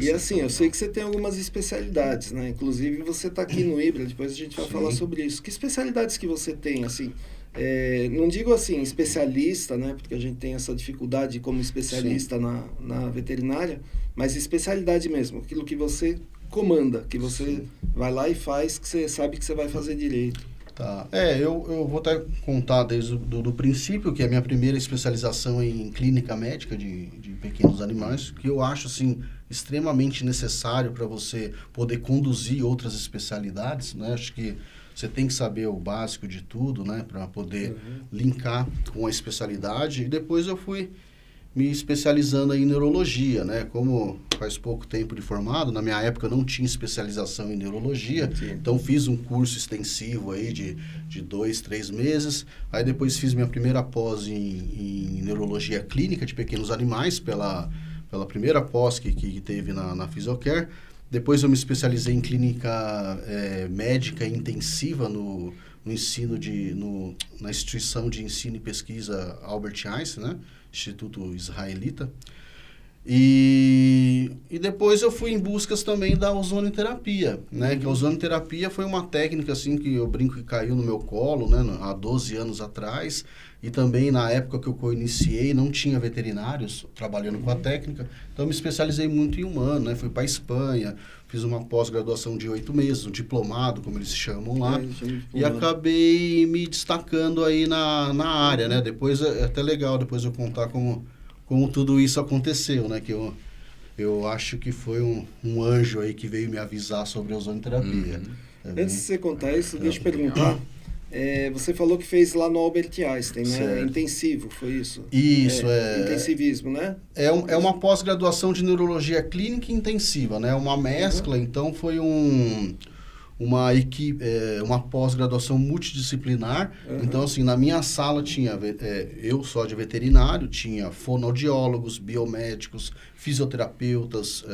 E assim, eu sei que você tem algumas especialidades, né? Inclusive você está aqui no IBRA, depois a gente vai falar sobre isso. Que especialidades que você tem, assim? Não digo assim, especialista, né? Porque a gente tem essa dificuldade como especialista na veterinária, mas especialidade mesmo, aquilo que você comanda, que você vai lá e faz, que você sabe que você vai fazer direito. Tá. Eu vou até contar desde do princípio, que é a minha primeira especialização em clínica médica de pequenos animais, que eu acho, assim, extremamente necessário para você poder conduzir outras especialidades, né? Acho que você tem que saber o básico de tudo, né? Para poder linkar com a especialidade. E depois eu fui me especializando em neurologia, né? Como faz pouco tempo de formado, na minha época não tinha especialização em neurologia, então fiz um curso extensivo aí de 2, 3 meses, aí depois fiz minha primeira pós em neurologia clínica de pequenos animais, pela primeira pós que teve na Physiocare. Depois eu me especializei em clínica médica intensiva no ensino na instituição de ensino e pesquisa Albert Einstein, né? Instituto Israelita. E depois eu fui em buscas também da ozonoterapia, né? Que a ozonoterapia foi uma técnica, assim, que eu brinco que caiu no meu colo, né? Há 12 anos atrás. E também na época que eu iniciei, não tinha veterinários trabalhando com a técnica. Então eu me especializei muito em humano, né? Fui para a Espanha, fiz uma pós-graduação de 8 meses, um diplomado, como eles chamam lá. E acabei me destacando aí na área, né? Depois é até legal depois eu contar como tudo isso aconteceu, né? Que eu acho que foi um anjo aí que veio me avisar sobre a ozonoterapia. Antes de você contar isso, deixa eu perguntar. Você falou que fez lá no Albert Einstein, né? Certo. Intensivo, foi isso? Isso, Intensivismo, né? É uma pós-graduação de neurologia clínica intensiva, né? Uma mescla, então foi uma equipe, uma pós-graduação multidisciplinar. Então, assim, na minha sala tinha, eu só de veterinário, tinha fonoaudiólogos, biomédicos, fisioterapeutas,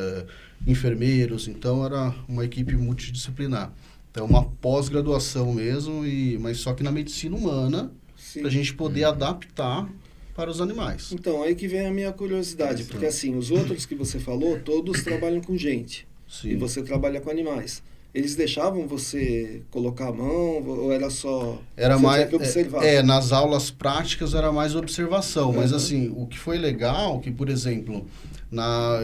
enfermeiros. Então, era uma equipe multidisciplinar. Então, uma pós-graduação mesmo, mas só que na medicina humana, para a gente poder adaptar para os animais. Então, aí que vem a minha curiosidade, porque assim, os outros que você falou, todos trabalham com gente. Sim. E você trabalha com animais. Eles deixavam você colocar a mão ou era só... Era você mais... tinha que observar? Nas aulas práticas era mais observação, mas assim, o que foi legal, que por exemplo...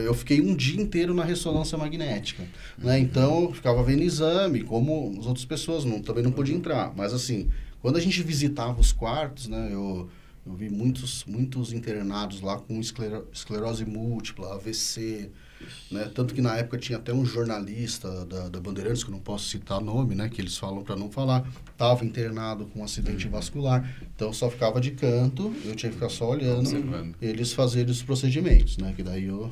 eu fiquei um dia inteiro na ressonância magnética, né? Então, eu ficava vendo exame, como as outras pessoas, também não podia entrar. Mas, assim, quando a gente visitava os quartos, né? Eu vi muitos internados lá com esclerose múltipla, AVC, né? Tanto que na época tinha até um jornalista da Bandeirantes, que eu não posso citar nome, né? Que eles falam para não falar, estava internado com um acidente vascular. Então, eu só ficava de canto, eu tinha que ficar só olhando eles fazerem os procedimentos, né? Que daí eu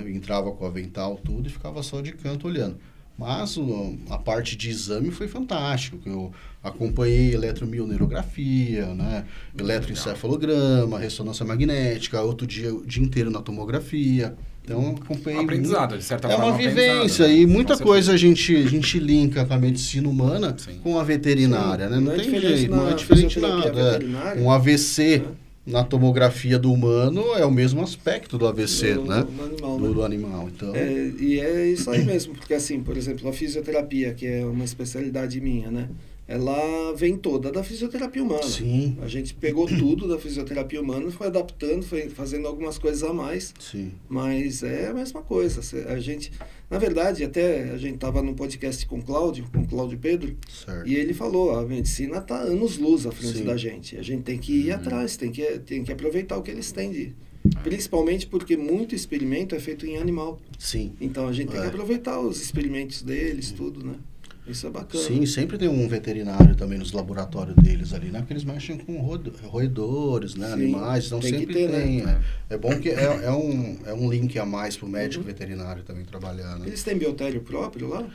entrava com o avental, tudo, e ficava só de canto olhando. Mas a parte de exame foi fantástico, que eu acompanhei eletromioneurografia, né? Eletroencefalograma, ressonância magnética, outro dia o dia inteiro na tomografia. Então, acompanhei aprendizado, de certa forma. É uma vivência, e muita coisa a gente linka com a medicina humana com a veterinária, né? Não tem jeito, não é diferente nada. Um AVC na tomografia do humano é o mesmo aspecto do AVC, né? Do animal. Então... e é isso aí mesmo, porque assim, por exemplo, a fisioterapia, que é uma especialidade minha, né? Ela vem toda da fisioterapia humana. Sim. A gente pegou tudo da fisioterapia humana, foi adaptando, foi fazendo algumas coisas a mais. Sim. Mas é a mesma coisa. A gente, na verdade, até a gente estava num podcast com o Cláudio Pedro, certo. E ele falou, a medicina está anos-luz à frente da gente. A gente tem que ir atrás, tem que aproveitar o que eles têm principalmente porque muito experimento é feito em animal. Sim. Então a gente tem que aproveitar os experimentos deles, tudo, né? Isso é bacana. Sim, sempre tem um veterinário também nos laboratórios deles ali, né? Porque eles mexem com roedores, né? Sim, animais, então sempre ter, tem. Né? É bom que é um link a mais para o médico veterinário também trabalhar, né? Eles têm biotério próprio lá?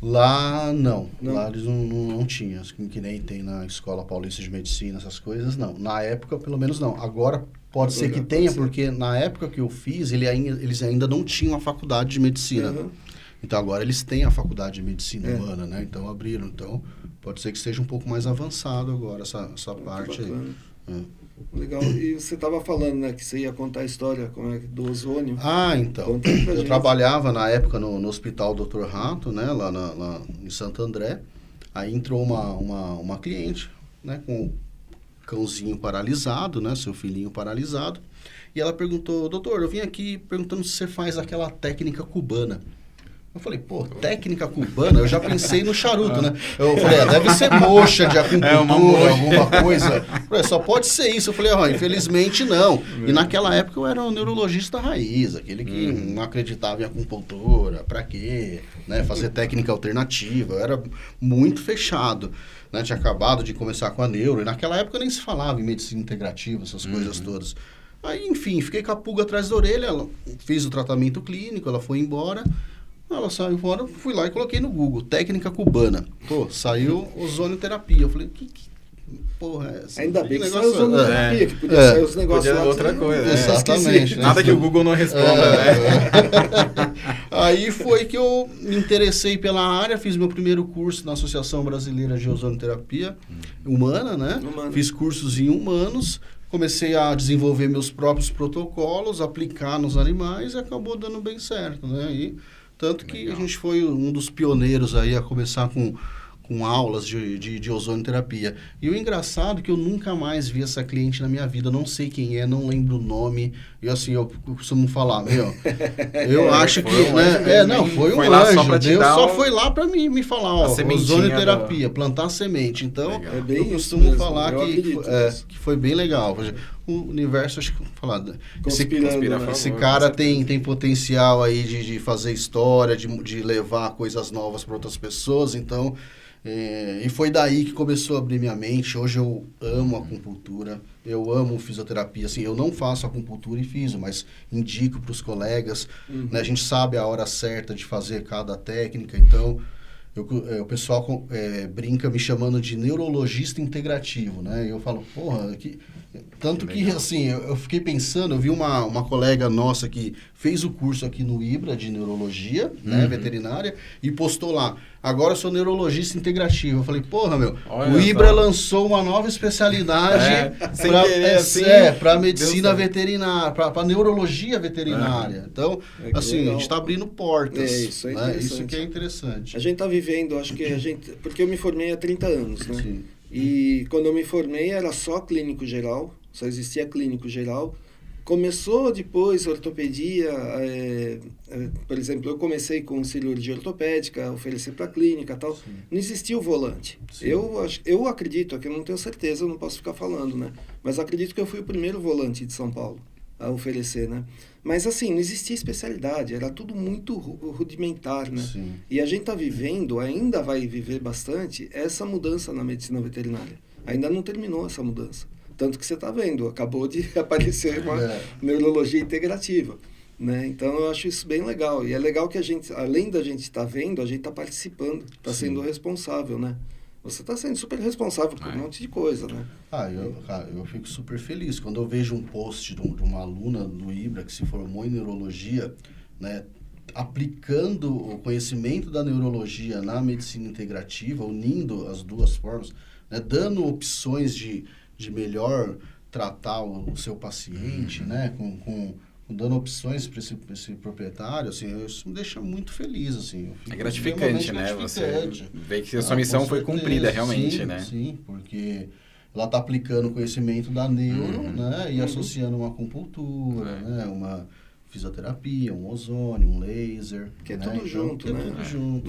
Lá não. Lá eles não tinham, que nem tem na Escola Paulista de Medicina, essas coisas, não. Na época, pelo menos não. Agora pode ser que tenha, porque na época que eu fiz, eles ainda não tinham a faculdade de medicina. Então, agora eles têm a faculdade de medicina humana, né? Então, abriram. Então, pode ser que esteja um pouco mais avançado agora essa parte aí. Legal. E você estava falando, né, que você ia contar a história do ozônio. Então. Conta aí pra Eu gente. trabalhava na época no Hospital Dr. Rato, né, lá em Santo André. Aí entrou uma cliente, né, com o cãozinho paralisado, né, seu filhinho paralisado. E ela perguntou: doutor, eu vim aqui perguntando se você faz aquela técnica cubana. Eu falei, pô, técnica cubana? Eu já pensei no charuto, né? Eu falei, deve ser moxa de acupuntura, alguma coisa. Eu falei, só pode ser isso. Eu falei, infelizmente não. E naquela época eu era um neurologista raiz, aquele que não acreditava em acupuntura, pra quê? Né? Fazer técnica alternativa. Eu era muito fechado. Né? Tinha acabado de começar com a neuro. E naquela época nem se falava em medicina integrativa, essas coisas todas. Aí, enfim, fiquei com a pulga atrás da orelha. Ela fiz o tratamento clínico, ela foi embora. Ela saiu fora, fui lá e coloquei no Google, técnica cubana. Pô, saiu ozonioterapia. Eu falei, que porra é essa? Ainda bem que negócio saiu ozonioterapia, que podia sair os negócios lá. Outra coisa. Exatamente. Né? Nada que o Google não responda, né? Aí foi que eu me interessei pela área, fiz meu primeiro curso na Associação Brasileira de Ozonioterapia Humana, né? Fiz cursos em humanos, comecei a desenvolver meus próprios protocolos, aplicar nos animais e acabou dando bem certo, né? E tanto que a gente foi um dos pioneiros aí a começar com aulas de ozonioterapia. E o engraçado é que eu nunca mais vi essa cliente na minha vida. Não sei quem é, não lembro o nome. E assim, eu costumo falar, eu acho que... foi um anjo. Deus só foi lá para me falar, ozonioterapia, plantar semente. Então, eu costumo falar que foi bem legal. O universo, acho que esse cara tem potencial aí de fazer história, de levar coisas novas para outras pessoas, então e foi daí que começou a abrir minha mente. Hoje eu amo acupuntura, eu amo fisioterapia, assim, eu não faço acupuntura e fisio, mas indico para os colegas, né, a gente sabe a hora certa de fazer cada técnica, então o pessoal brinca me chamando de neurologista integrativo, né? E eu falo, porra, tanto que assim, eu fiquei pensando, eu vi uma colega nossa que fez o curso aqui no IBRA de neurologia, né, veterinária, e postou lá, agora eu sou neurologista integrativo. Eu falei, porra, o IBRA lançou uma nova especialidade para medicina veterinária, para neurologia veterinária. Então, assim, legal. A gente está abrindo portas. Isso isso que é interessante. A gente está vivendo, acho que porque eu me formei há 30 anos, né? Sim. E quando eu me formei era só clínico geral, só existia clínico geral. Começou depois ortopedia, por exemplo, eu comecei com cirurgia ortopédica, oferecer para clínica e tal. Sim. Não existia o volante. Eu acredito, aqui eu não tenho certeza, eu não posso ficar falando, né? Mas acredito que eu fui o primeiro volante de São Paulo a oferecer, né? Mas assim, não existia especialidade, era tudo muito rudimentar, né? Sim. E a gente está vivendo, ainda vai viver bastante, essa mudança na medicina veterinária. Ainda não terminou essa mudança. Tanto que você está vendo, acabou de aparecer uma neurologia integrativa, né? Então, eu acho isso bem legal. E é legal que a gente, além da gente estar vendo, a gente está participando, está sendo responsável, né? Você está sendo super responsável por um monte de coisa, né? Eu fico super feliz. Quando eu vejo um post de uma aluna do IBRA que se formou em neurologia, né, aplicando o conhecimento da neurologia na medicina integrativa, unindo as duas formas, né, dando opções de melhor tratar o seu paciente, né, dando opções para esse proprietário, assim, isso me deixa muito feliz, assim. É gratificante, né? Você vê que a sua missão foi cumprida realmente, né? Sim, porque ela está aplicando o conhecimento da neuro, né, e associando uma acupuntura, né, uma fisioterapia, um ozônio, um laser. Que é tudo junto, né? Tudo junto.